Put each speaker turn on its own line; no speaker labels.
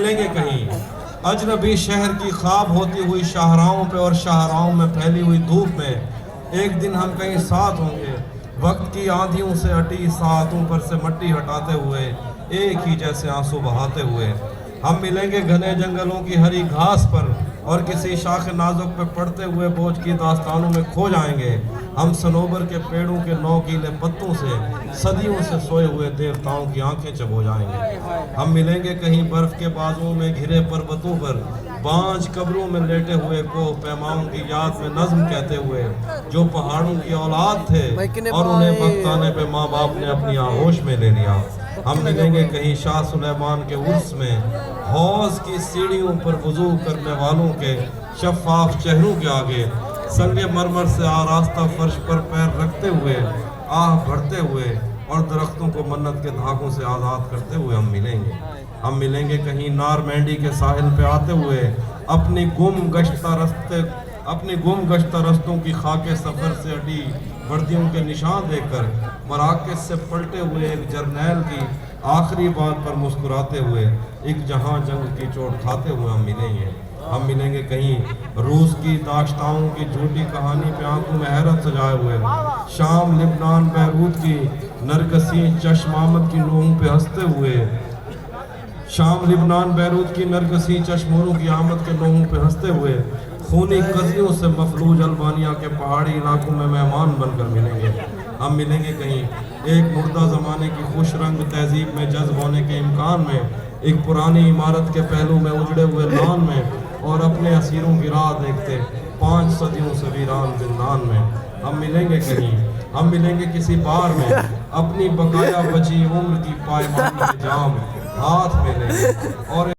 ملیں گے کہیں اجنبی شہر کی خواب ہوتی ہوئی شاہراہوں پہ اور شاہراہوں میں پھیلی ہوئی دھوپ میں ایک دن ہم کہیں ساتھ ہوں گے، وقت کی آندھیوں سے ہٹی ساعتوں پر سے مٹی ہٹاتے ہوئے ایک ہی جیسے آنسو بہاتے ہوئے ہم ملیں گے گھنے جنگلوں کی ہری گھاس پر اور کسی شاخ نازک پہ پڑتے ہوئے بوجھ کی داستانوں میں کھو جائیں گے۔ ہم صنوبر کے پیڑوں کے نوکیلے پتوں سے صدیوں سے سوئے ہوئے دیوتاؤں کی آنکھیں چبو جائیں گے۔ ہم ملیں گے کہیں برف کے بازوں میں گھرے پروتوں پر بانجھ قبروں میں لیٹے ہوئے کوہ پیماؤں کی یاد میں نظم کہتے ہوئے جو پہاڑوں کی اولاد تھے اور انہیں وقت آنے پہ ماں باپ نے اپنی آغوش میں لے لیا۔ ہم ملیں گے کہیں شاہ سلیمان کے عرس میں حوض کی سیڑھیوں پر وضو کرنے والوں کے شفاف چہروں کے آگے سنگ مرمر سے آراستہ فرش پر پیر رکھتے ہوئے آہ بھرتے ہوئے اور درختوں کو منت کے دھاگوں سے آزاد کرتے ہوئے ہم ملیں گے۔ ہم ملیں گے کہیں نار مینڈی کے ساحل پہ آتے ہوئے اپنی گم گشتہ رستوں کی خاک سفر سے ہٹی وردیوں کے نشان دیکھ کر مراکز سے پلٹے ہوئے ایک جرنیل کی آخری بات پر مسکراتے ہوئے ایک جہاں جنگ کی چوٹ کھاتے ہوئے ہم ملیں گے۔ ہم ملیں گے کہیں روس کی داشتاؤں کی جھوٹی کہانی پہ آنکھوں میں حیرت سجائے ہوئے شام لبنان بیروت کی نرگسی چشم آمد کی نوحوں پہ ہنستے ہوئے کی آمد کے نوحوں پہ ہنستے ہوئے خونی قضیوں سے مفلوج البانیہ کے پہاڑی علاقوں میں مہمان بن کر ملیں گے۔ ہم ملیں گے کہیں ایک مردہ زمانے کی خوش رنگ تہذیب میں جذب ہونے کے امکان میں ایک پرانی عمارت کے پہلو میں اجڑے ہوئے لان میں اور اپنے اسیروں کی راہ دیکھتے 5 صدیوں سے ویران زندان میں ہم ملیں گے کہیں ہم ملیں گے کسی بار میں اپنی بقایا بچی عمر کی پائمانی کے جام ہاتھ میں لیں اور